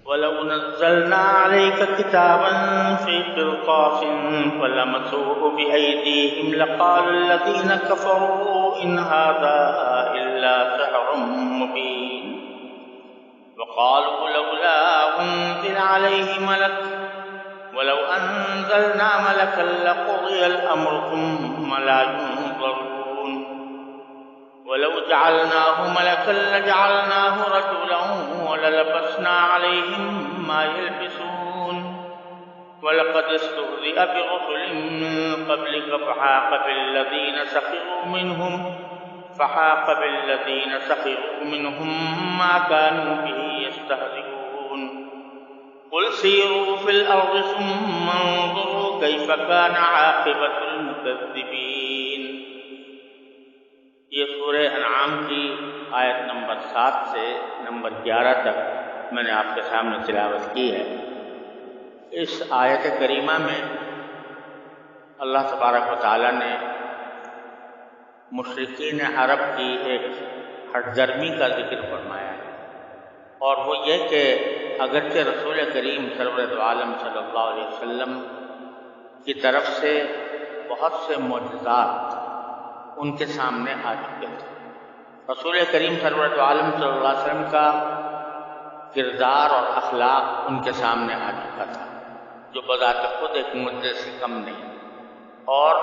وَلَوْ نَزَّلْنَا عَلَيْكَ كِتَابًا فِي قِرْطَاسٍ فَلَمَسُوهُ بِأَيْدِيهِمْ لَقَالَ الَّذِينَ كَفَرُوا إِنْ هَذَا إِلَّا سِحْرٌ مُبِينٌ وَقَالُوا لَوْلَا أُنزِلَ عَلَيْهِ مَلَكٌ وَلَوْ أَنزَلْنَا مَلَكًا لَقُضِيَ الْأَمْرُ ثُمَّ لَا يُنظَرُونَ وَلَوْ جَعَلْنَاهُ مَلَكًا لَجَعَلْنَاهُ رَجُلًا وَلَلَبَسْنَا عَلَيْهِمْ مَا يَلْبِسُونَ وَلَقَدِ اسْتُهْزِئَ بِرُسُلٍ مِّن قَبْلِكَ فَحَاقَ بِالَّذِينَ سَخِرُوا مِنْهُم مَّا كَانُوا بِهِ يَسْتَهْزِئُونَ قُلْ سِيرُوا فِي الْأَرْضِ ثُمَّ انظُرُوا كَيْفَ كَانَ عَاقِبَةُ الْمُكَذِّبِينَ۔ یہ سورہ انعام کی آیت نمبر 7 سے نمبر 11 تک میں نے آپ کے سامنے تلاوت کی ہے۔ اس آیت کریمہ میں اللہ تبارک و تعالیٰ نے مشرکین عرب کی ایک ہٹ درمی کا ذکر فرمایا ہے، اور وہ یہ کہ اگرچہ رسول کریم سرورت عالم صلی اللہ علیہ وسلم کی طرف سے بہت سے معجزات ان کے سامنے آ چکے تھے، رسول کریم سرورت عالم صلی اللہ علیہ وسلم کا کردار اور اخلاق ان کے سامنے آ چکا تھا، جو بذات خود ایک معجزے سے کم نہیں، اور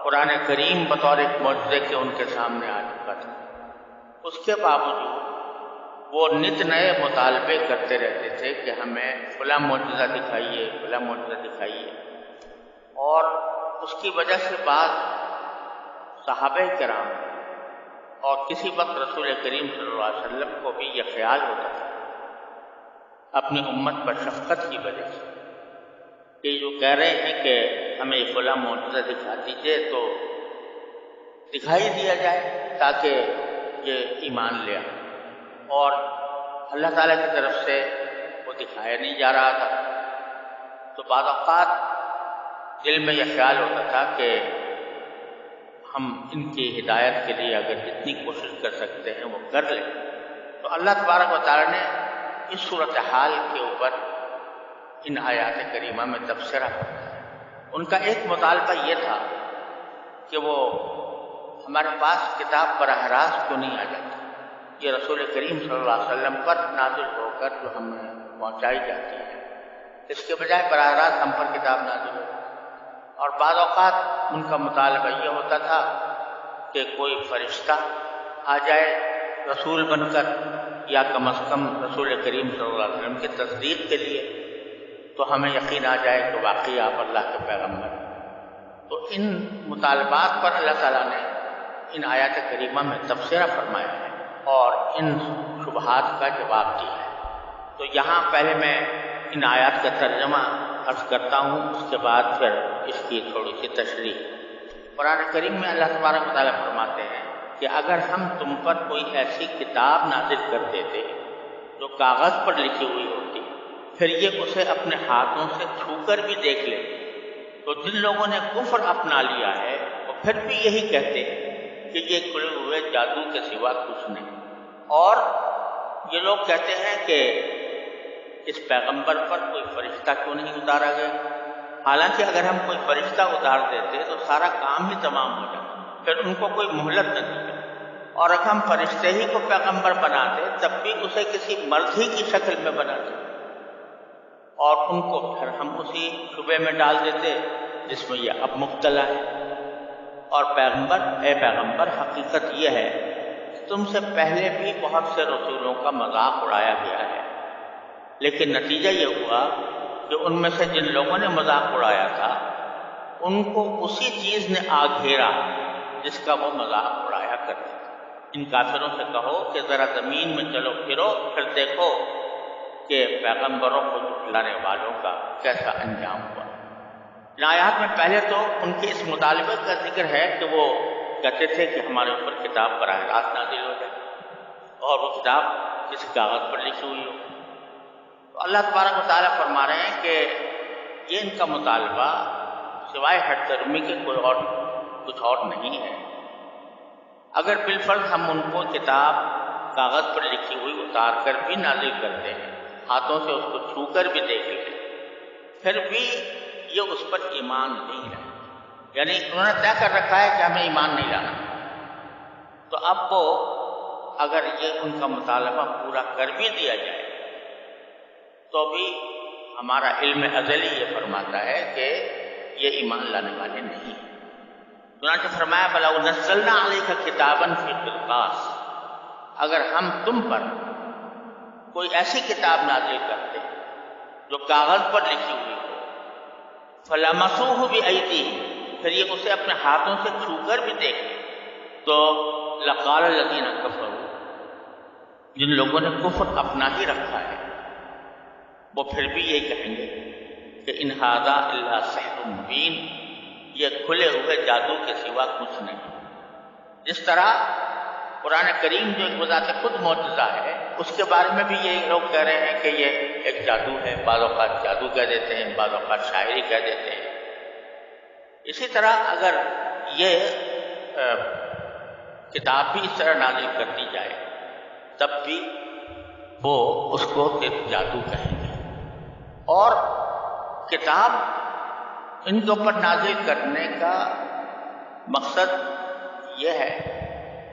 قرآن کریم بطور ایک معجزے کے ان کے سامنے آ چکا تھا۔ اس کے باوجود وہ نت نئے مطالبے کرتے رہتے تھے کہ ہمیں فلاں معجزہ دکھائیے، فلاں معجزہ دکھائیے، اور اس کی وجہ سے بعض صحابہ کرام اور کسی وقت رسول کریم صلی اللہ علیہ وسلم کو بھی یہ خیال ہوتا تھا اپنی امت پر شفقت کی وجہ سے کہ جو کہہ رہے ہیں کہ ہمیں فلاں معجزہ دکھا دیجیے تو دکھائی دیا جائے تاکہ یہ ایمان لے آئے، اور اللہ تعالیٰ کی طرف سے وہ دکھایا نہیں جا رہا تھا، تو بعض اوقات دل میں یہ خیال ہوتا تھا کہ ہم ان کی ہدایت کے لیے اگر جتنی کوشش کر سکتے ہیں وہ کر لیں۔ تو اللہ تبارک و تعالیٰ نے اس صورتحال کے اوپر ان آیات کریمہ میں تبصرہ کرا۔ ان کا ایک مطالبہ یہ تھا کہ وہ ہمارے پاس کتاب براہ راست کو نہیں آ جاتی، یہ رسول کریم صلی اللہ علیہ وسلم پر نازل ہو کر جو ہمیں پہنچائی جاتی ہے، اس کے بجائے براہ راست ہم پر کتاب نازل ہو۔ اور بعض اوقات ان کا مطالبہ یہ ہوتا تھا کہ کوئی فرشتہ آ جائے رسول بن کر، یا کم از کم رسول کریم صلی اللہ علیہ وسلم کی تصدیق کے لیے، تو ہمیں یقین آ جائے کہ واقعی آپ اللہ کے پیغمبر ہیں۔ تو ان مطالبات پر اللہ تعالیٰ نے ان آیات کریمہ میں تبصرہ فرمایا ہے اور ان شبہات کا جواب دیا ہے۔ تو یہاں پہلے میں ان آیات کا ترجمہ عرض کرتا ہوں، اس کے بعد پھر اس کی تھوڑی سی تشریح۔ قرآن کریم میں اللہ تبارک و تعالیٰ فرماتے ہیں کہ اگر ہم تم پر کوئی ایسی کتاب نازل کر دیتے جو کاغذ پر لکھی ہوئی ہوتی، پھر یہ اسے اپنے ہاتھوں سے چھو کر بھی دیکھ لے، تو جن لوگوں نے کفر اپنا لیا ہے وہ پھر بھی یہی کہتے کہ یہ کھلے ہوئے جادو کے سوا کچھ نہیں، اور یہ لوگ کہتے ہیں کہ اس پیغمبر پر کوئی فرشتہ کیوں نہیں اتارا گیا، حالانکہ اگر ہم کوئی فرشتہ اتار دیتے تو سارا کام ہی تمام ہو جاتا، پھر ان کو کوئی مہلت نہ دی، اور اگر ہم فرشتے ہی کو پیغمبر بناتے تب بھی اسے کسی مرد ہی کی شکل میں بناتے، اور ان کو پھر ہم اسی شبے میں ڈال دیتے جس میں یہ اب مبتلا ہے۔ اور اے پیغمبر، حقیقت یہ ہے کہ تم سے پہلے بھی بہت سے رسولوں کا مذاق اڑایا گیا ہے، لیکن نتیجہ یہ ہوا کہ ان میں سے جن لوگوں نے مذاق اڑایا تھا ان کو اسی چیز نے آ گھیرا جس کا وہ مذاق اڑایا کرتے تھے۔ ان کافروں سے کہو کہ ذرا زمین میں چلو پھرو، پھر دیکھو کہ پیغمبروں کو جھٹلانے والوں کا کیسا انجام ہوا۔ ان آیات میں پہلے تو ان کے اس مطالبے کا ذکر ہے کہ وہ کہتے تھے کہ ہمارے اوپر کتاب براہ راست نازل ہو جائے، اور وہ کتاب کسی کاغذ پر لکھی ہوئی ہو۔ تو اللہ تبارک و تعالیٰ فرما رہے ہیں کہ یہ ان کا مطالبہ سوائے ہٹ درمی کے کچھ اور نہیں ہے۔ اگر بالفرض ہم ان کو کتاب کاغذ پر لکھی ہوئی اتار کر بھی نازل کرتے ہیں، ہاتھوں سے اس کو چھو کر بھی دیکھ لیں، پھر بھی یہ اس پر ایمان نہیں لایا، یعنی انہوں نے طے کر رکھا ہے کہ ہمیں ایمان نہیں لانا، تو اب وہ اگر یہ ان کا مطالبہ پورا کر بھی دیا جائے تو بھی ہمارا علم ازلی یہ فرماتا ہے کہ یہ ایمان لانے والے نہیں ہیں۔ چنانچہ فرمایا فَلَوْ نَزَّلْنَا عَلَيْكَ كِتَابًا فِي قِرْطَاسٍ، اگر ہم تم پر کوئی ایسی کتاب نازل کرتے جو کاغذ پر لکھی ہوئی ہو، فَلَمَسُوهُ بِأَيْدِيهِمْ، پھر یہ اسے اپنے ہاتھوں سے چھو کر بھی دیکھیں تو لَقَالَ الَّذِينَ كَفَرُوا، جن لوگوں نے کفر اپنا ہی رکھا ہے وہ پھر بھی یہی کہیں گے کہ ان ھذا الا سحر مبین، یہ کھلے ہوئے جادو کے سوا کچھ نہیں۔ جس طرح قرآن کریم جو ایک بذات خود معجزہ ہے، اس کے بارے میں بھی یہ لوگ کہہ رہے ہیں کہ یہ ایک جادو ہے، بعض اوقات جادو کہہ دیتے ہیں، بعض اوقات شاعری کہہ دیتے ہیں۔ اسی طرح اگر یہ کتاب بھی اس طرح نازل کر دی جائے تب بھی وہ اس کو جادو کہیں گے، اور کتاب ان کے اوپر نازل کرنے کا مقصد یہ ہے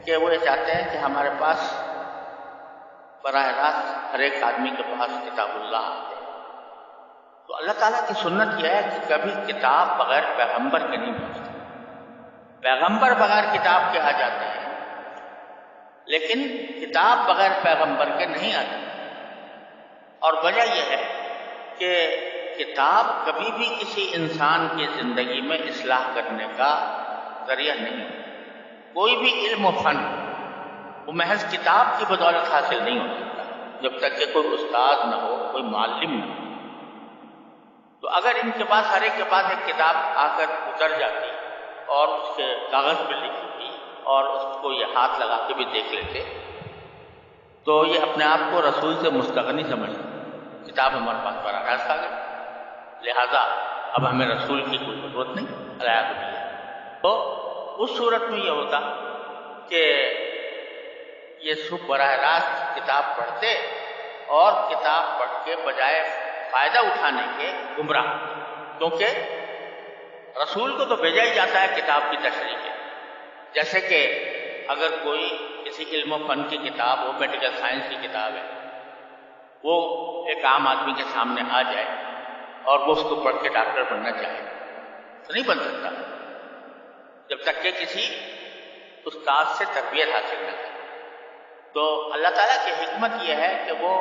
کہ وہ یہ چاہتے ہیں کہ ہمارے پاس براہ راست ہر ایک آدمی کے پاس کتاب اللہ آتے ہیں۔ تو اللہ تعالیٰ کی سنت یہ ہے کہ کبھی کتاب بغیر پیغمبر کے نہیں پہنچتی، پیغمبر بغیر کتاب کے آ جاتے ہیں لیکن کتاب بغیر پیغمبر کے نہیں آتی، اور وجہ یہ ہے کہ کتاب کبھی بھی کسی انسان کی زندگی میں اصلاح کرنے کا ذریعہ نہیں ہے۔ کوئی بھی علم و فن وہ محض کتاب کی بدولت حاصل نہیں ہو سکتا جب تک کہ کوئی استاد نہ ہو، کوئی معلم نہ ہو۔ تو اگر ان کے پاس ہر ایک کے پاس ایک کتاب آ کر اتر جاتی اور اس کے کاغذ پہ لکھی ہوئی اور اس کو یہ ہاتھ لگا کے بھی دیکھ لیتے تو یہ اپنے آپ کو رسول سے مستغنی سمجھتے، کتاب ہمارے پاس براہ راست آ گئی، لہذا اب ہمیں رسول کی کوئی ضرورت نہیں، علیہ باللہ۔ تو اس صورت میں یہ ہوتا کہ یہ سب براہ راست کتاب پڑھتے اور کتاب پڑھ کے بجائے فائدہ اٹھانے کے گمراہ، کیونکہ رسول کو تو بھیجا ہی جاتا ہے کتاب کی تشریح کے۔ جیسے کہ اگر کوئی کسی علم و فن کی کتاب ہو، میڈیکل سائنس کی کتاب ہے، وہ ایک عام آدمی کے سامنے آ جائے اور وہ اس کو پڑھ کے ڈاکٹر بننا چاہے تو نہیں بن سکتا جب تک کہ کسی استاد سے تربیت حاصل نہ کرے۔ تو اللہ تعالیٰ کی حکمت یہ ہے کہ وہ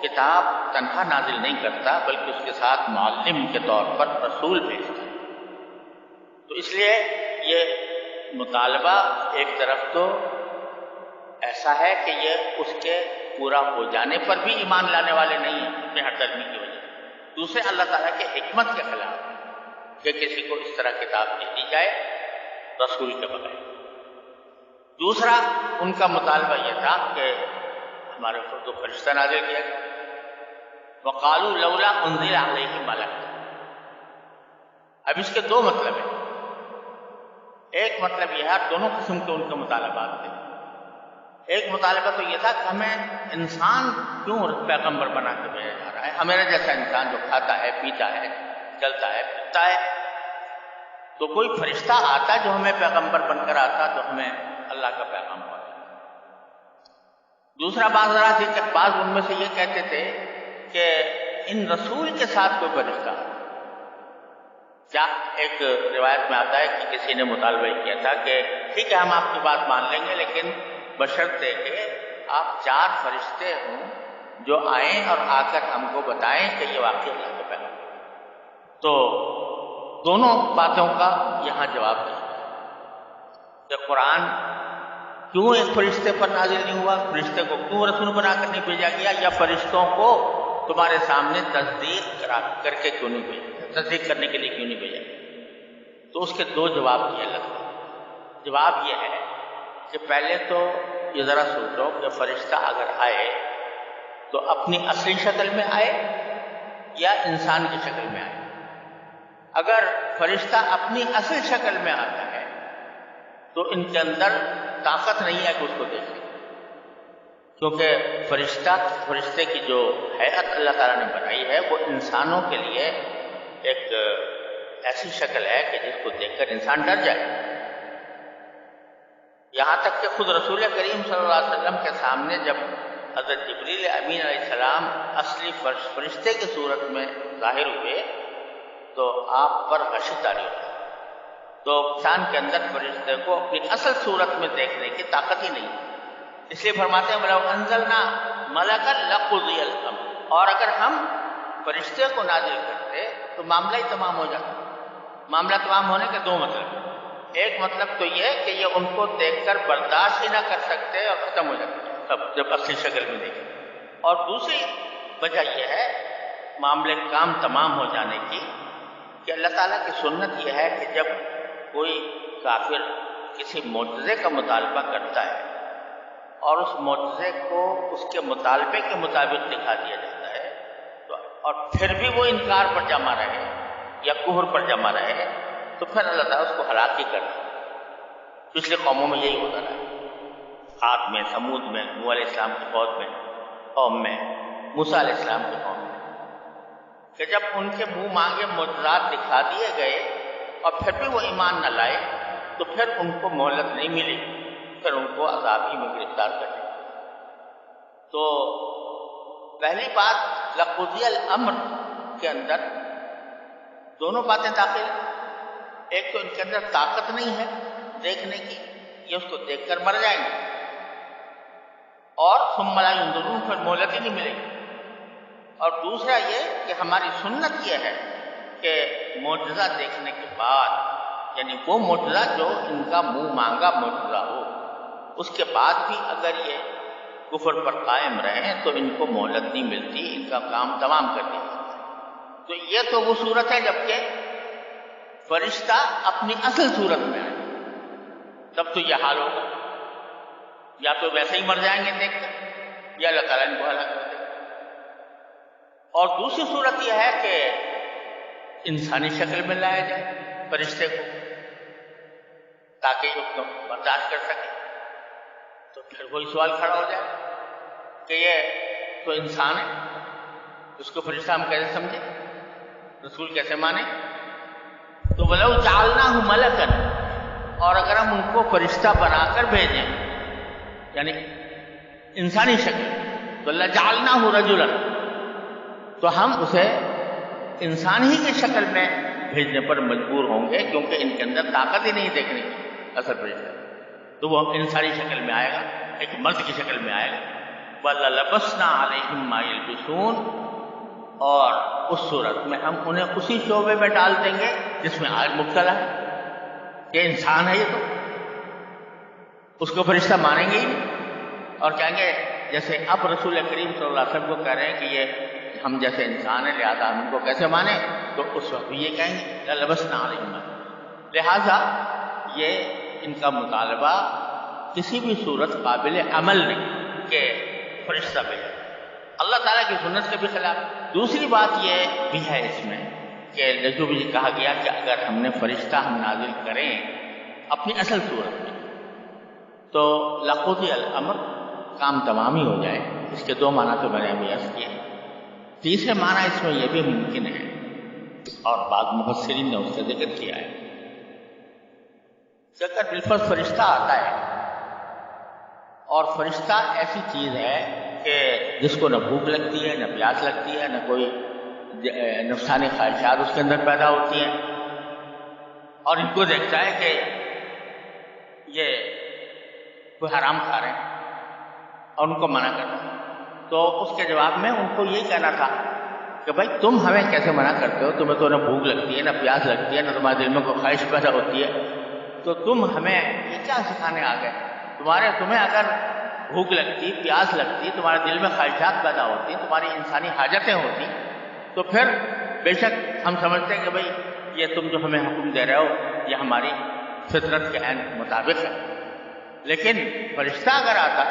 کتاب تنہا نازل نہیں کرتا بلکہ اس کے ساتھ معلم کے طور پر رسول بھیجتا ہے۔ تو اس لیے یہ مطالبہ ایک طرف تو ایسا ہے کہ یہ اس کے پورا ہو جانے پر بھی ایمان لانے والے نہیں ہیں اپنے ہر درمی کی وجہ سے، دوسرے اللہ تعالیٰ کے حکمت کے خلاف کہ کسی کو اس طرح کتاب دے دی جائے رسول کے بغیر۔ دوسرا ان کا مطالبہ یہ تھا کہ ہمارے اوپر تو فرشتہ نازل کیا گیا، وَقَالُوا لَوْلَا أُنزِلَ عَلَيْهِ مَلَكٌ۔ اب اس کے دو مطلب ہیں، ایک مطلب یہ ہے، دونوں قسم کے ان کے مطالبات تھے۔ ایک مطالبہ تو یہ تھا کہ ہمیں انسان کیوں پیغمبر بنا کے بھیجا جا رہا ہے، ہمارا جیسا انسان جو کھاتا ہے، پیتا ہے، چلتا ہے، پھرتا ہے، تو کوئی فرشتہ آتا جو ہمیں پیغمبر بن کر آتا تو ہمیں اللہ کا پیغام پہنچاتا۔ دوسرا بات ذرا تھی کہ بعض ان میں سے یہ کہتے تھے کہ ان رسول کے ساتھ کوئی فرشتہ آتا۔ کیا ایک روایت میں آتا ہے کہ کسی نے مطالبہ کیا تھا کہ ٹھیک ہے ہم آپ کی بات مان لیں گے لیکن بشرطے کہ آپ 4 فرشتے ہوں جو آئیں اور آ کر ہم کو بتائیں کہ یہ واقعی اللہ کا پیغام ہے۔ تو دونوں باتوں کا یہاں جواب ہے کہ قرآن کیوں ایک فرشتے پر نازل نہیں ہوا، فرشتے کو کیوں رسول بنا کر نہیں بھیجا گیا، یا فرشتوں کو تمہارے سامنے تصدیق کر کے کیوں نہیں بھیجا، تصدیق کرنے کے لیے کیوں نہیں بھیجا۔ تو اس کے 2 جواب دیے اللہ تعالیٰ۔ جواب یہ ہے کہ پہلے تو یہ ذرا سوچو کہ فرشتہ اگر آئے تو اپنی اصلی شکل میں آئے یا انسان کی شکل میں آئے۔ اگر فرشتہ اپنی اصل شکل میں آتا ہے تو ان کے اندر طاقت نہیں ہے کہ اس کو دیکھیں، کیونکہ فرشتے کی جو حیت اللہ تعالیٰ نے بنائی ہے وہ انسانوں کے لیے ایک ایسی شکل ہے کہ جس کو دیکھ کر انسان ڈر جائے. یہاں تک کہ خود رسول کریم صلی اللہ علیہ وسلم کے سامنے جب حضرت جبریل امین علیہ السلام اصلی فرشتے کی صورت میں ظاہر ہوئے تو آپ پر غشی طاری ہوئی. تو انسان کے اندر فرشتے کو اپنی اصل صورت میں دیکھنے کی طاقت ہی نہیں. اس لیے فرماتے ہیں وَلَوْ أَنزَلْنَا مَلَكًا لَقُضِيَ الْأَمْرُ، اور اگر ہم فرشتے کو نازل کرتے تو معاملہ ہی تمام ہو جاتا. معاملہ تمام ہونے کے دو مطلب ہیں. ایک مطلب تو یہ کہ یہ ان کو دیکھ کر برداشت ہی نہ کر سکتے اور ختم ہو جاتے سب جب اصلی شکل میں دیکھیں. اور دوسری وجہ یہ ہے معاملے کام تمام ہو جانے کی کہ اللہ تعالیٰ کی سنت یہ ہے کہ جب کوئی کافر کسی معجزے کا مطالبہ کرتا ہے اور اس معجزے کو اس کے مطالبے کے مطابق دکھا دیا جاتا ہے تو اور پھر بھی وہ انکار پر جمع رہے یا کفر پر جمع رہے تو پھر اللہ تعالیٰ اس کو ہلاک ہی کر دے. پچھلے قوموں میں یہی ہوتا رہا. عاد میں، سمود میں، نوح علیہ السلام کی قوم میں، موسیٰ علیہ السلام کی قوم میں، کہ جب ان کے منہ مانگے معجزات دکھا دیے گئے اور پھر بھی وہ ایمان نہ لائے تو پھر ان کو مہلت نہیں ملی، پھر ان کو عذاب ہی میں گرفتار کر دیا. تو پہلی بات لقضی الامر کے اندر دونوں باتیں داخل ہیں. ایک تو ان کے اندر طاقت نہیں ہے دیکھنے کی، یہ اس کو دیکھ کر مر جائیں گے، اور ثم لا ينظرون، پھر مہلت ہی نہیں ملے گی. اور دوسرا یہ کہ ہماری سنت یہ ہے کہ معجزہ دیکھنے کے بعد، یعنی وہ معجزہ جو ان کا منہ مانگا معجزہ ہو، اس کے بعد بھی اگر یہ کفر پر قائم رہیں تو ان کو مہلت نہیں ملتی، ان کا کام تمام کر دیا جاتا ہے. تو یہ تو وہ صورت ہے جبکہ فرشتہ اپنی اصل صورت میں آئے، تب تو یہ حال ہوگا. یا تو ویسے ہی مر جائیں گے دیکھ کر، یا اللہ تعالیٰ ان کو ہلاک کر دے گا. اور دوسری صورت یہ ہے کہ انسانی شکل میں لایا جائے فرشتے کو تاکہ یہ اس کو برداشت کر سکے. تو پھر وہی سوال کھڑا ہو جائے کہ یہ تو انسان ہے، اس کو فرشتہ ہم کیسے سمجھیں، رسول کیسے مانیں. تو وَلَوْ جَعَلْنَاهُ مَلَكًا، اور اگر ہم ان کو فرشتہ بنا کر بھیجیں یعنی انسانی شکل، تو لَجَعَلْنَاهُ رَجُلًا، تو ہم اسے انسان ہی کی شکل میں بھیجنے پر مجبور ہوں گے کیونکہ ان کے اندر طاقت ہی نہیں دیکھنے کی اثر فرشتہ. تو وہ انسانی شکل میں آئے گا، ایک مرد کی شکل میں آئے گا. وَلَلَبَسْنَا عَلَيْهِمْ مَا يَلْبِسُونَ، اور اس صورت میں ہم انہیں اسی شعبے میں ڈال دیں گے جس میں آج مبتلا ہے. یہ انسان ہے، یہ تو اس کو فرشتہ مانیں گے ہی نہیں اور کہیں گے جیسے اب رسول کریم صلی اللہ علیہ وسلم کو کہہ رہے ہیں کہ یہ ہم جیسے انسان ہیں لہذا ہم ان کو کیسے مانیں، تو اس وقت بھی یہ کہیں گے لَلَبَسْنَا عَلَيْهِمْ. لہذا یہ ان کا مطالبہ کسی بھی صورت قابل عمل نہیں کہ فرشتہ بھیجے، اللہ تعالیٰ کی سنت کے بھی خلاف. دوسری بات یہ بھی ہے اس میں کہ جو بھی کہا گیا کہ اگر ہم نے فرشتہ ہم نازل کریں اپنی اصل صورت میں تو لقضی الامر، کام تمام ہی ہو جائے. اس کے دو معنی تو میں نے ابھی عرض کیے. تیسرے معنی اس میں یہ بھی ممکن ہے اور بعض مفسرین نے اس کا ذکر کیا ہے کہ اگر بالفرض فرشتہ آتا ہے اور فرشتہ ایسی چیز ہے کہ جس کو نہ بھوک لگتی ہے، نہ پیاس لگتی ہے، نہ کوئی نفسانی خواہشات اس کے اندر پیدا ہوتی ہیں، اور ان کو دیکھتا ہے کہ یہ کوئی حرام کھا رہے ہیں اور ان کو منع کرتا ہے، تو اس کے جواب میں ان کو یہی کہنا تھا کہ بھائی تم ہمیں کیسے منع کرتے ہو، تمہیں تو نہ بھوک لگتی ہے، نہ پیاس لگتی ہے، نہ تمہارے دل میں کوئی خواہش پیدا ہوتی ہے، تو تم ہمیں یہ کیا سکھانے آ گئے. تمہیں اگر بھوک لگتی، پیاس لگتی، تمہارے دل میں خواہشات پیدا ہوتی، تمہاری انسانی حاجتیں ہوتی، تو پھر بے شک ہم سمجھتے ہیں کہ بھائی یہ تم جو ہمیں حکم دے رہے ہو یہ ہماری فطرت کے عین مطابق ہے. لیکن فرشتہ اگر آتا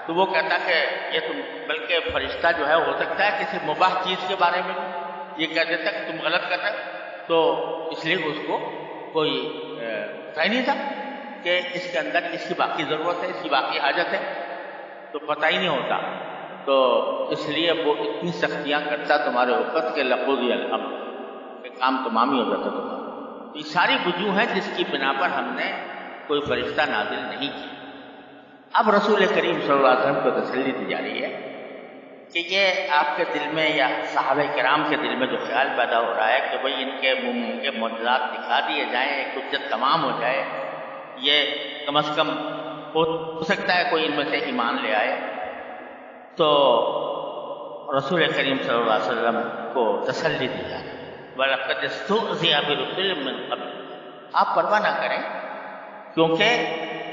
تو وہ کہتا کہ یہ تم، بلکہ فرشتہ جو ہے ہو سکتا ہے کسی مباح چیز کے بارے میں یہ کہہ دیتا کہ تم غلط کر رہے ہو، تو اس لیے اس کو کوئی پتہ ہی نہیں تھا کہ اس کے اندر اس کی باقی ضرورت ہے، اس کی باقی حاجت ہے. تو پتہ ہی نہیں ہوتا، تو اس لیے وہ اتنی سختیاں کرتا تمہارے اوقات کے لقوی الحمد کہ کام تمام ہی ہو جاتا تمہارا۔ یہ ساری وجوہ ہیں جس کی بنا پر ہم نے کوئی فرشتہ نازل نہیں کیا۔ اب رسول کریم صلی اللہ علیہ وسلم کو تسلی دی جا رہی ہے کہ یہ آپ کے دل میں یا صحابہ کرام کے دل میں جو خیال پیدا ہو رہا ہے کہ بھئی ان کے معجزات دکھا دیے جائیں، ایک حجت تمام ہو جائے، یہ کم از کم ہو سکتا ہے کوئی ان میں سے ایمان لے آئے، تو رسول کریم صلی اللہ علیہ وسلم کو تسلی دی جائے وَلَقَدِ اسْتُهْزِئَ بِرُسُلٍ مِّن قَبْلِ، آپ پرواہ نہ کریں کیونکہ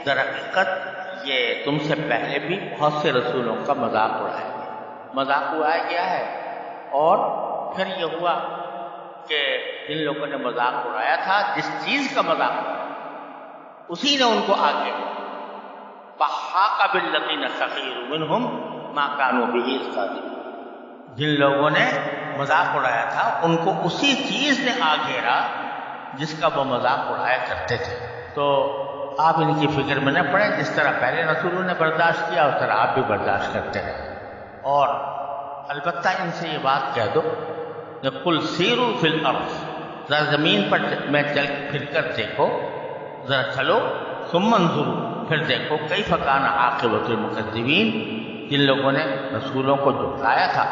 در حقیقت یہ تم سے پہلے بھی بہت سے رسولوں کا مذاق اڑایا گیا، مذاق اڑایا گیا ہے، اور پھر یہ ہوا کہ جن لوگوں نے مذاق اڑایا تھا، جس چیز کا مذاق اڑایا اسی نے ان کو آگے فَحَاقَ بِالَّذِينَ سَخِرُوا مِنْهُمْ مَا كَانُوا بِهِ يَسْتَهْزِئُونَ، جن لوگوں نے مذاق اڑایا تھا ان کو اسی چیز نے آ گھیرا جس کا وہ مذاق اڑایا کرتے تھے۔ تو آپ ان کی فکر میں نہ پڑیں، جس طرح پہلے رسولوں نے برداشت کیا اس طرح آپ بھی برداشت کرتے رہیں، اور البتہ ان سے یہ بات کہہ دو کہ قُلْ سِیرُوا فِی الْأَرْضِ، ذرا زمین پر میں چل پھر کر دیکھو، ذرا چلو، ثم انظروا، پھر دیکھو کیف کان عاقبۃ المکذبین، جن لوگوں نے رسولوں کو جھٹلایا تھا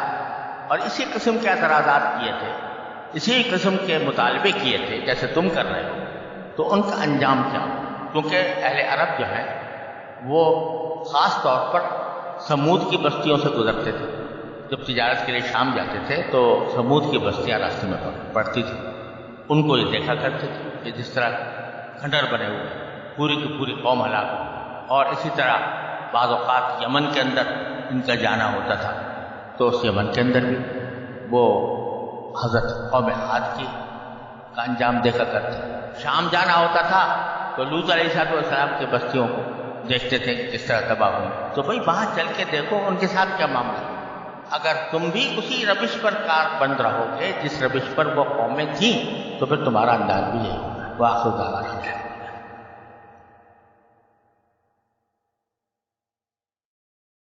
اور اسی قسم کے اعتراضات کیے تھے، اسی قسم کے مطالبے کیے تھے جیسے تم کر رہے ہو، تو ان کا انجام کیا ہو؟ کیونکہ اہل عرب جو ہیں وہ خاص طور پر سمود کی بستیوں سے گزرتے تھے، جب تجارت کے لیے شام جاتے تھے تو سمود کی بستیاں راستے میں پڑتی تھیں، ان کو یہ دیکھا کرتے تھے کہ جس طرح کھنڈر بنے ہوئے پوری کی پوری قوم ہلاک ہو، اور اسی طرح بعض اوقات یمن کے اندر ان کا جانا ہوتا تھا، تو اس یمن کے اندر بھی وہ حضرت قوم عاد کی کا انجام دیکھا کرتے، شام جانا ہوتا تھا تو لوط علیہ السلام کی بستیوں کو دیکھتے تھے کہ کس طرح تباہ ہوئی، تو بھائی وہاں چل کے دیکھو ان کے ساتھ کیا معاملہ ہے، اگر تم بھی اسی روش پر کار بند رہو گے جس روش پر وہ قومیں تھیں تو پھر تمہارا انداز بھی یہی ہوگا۔ وآخر دعوانا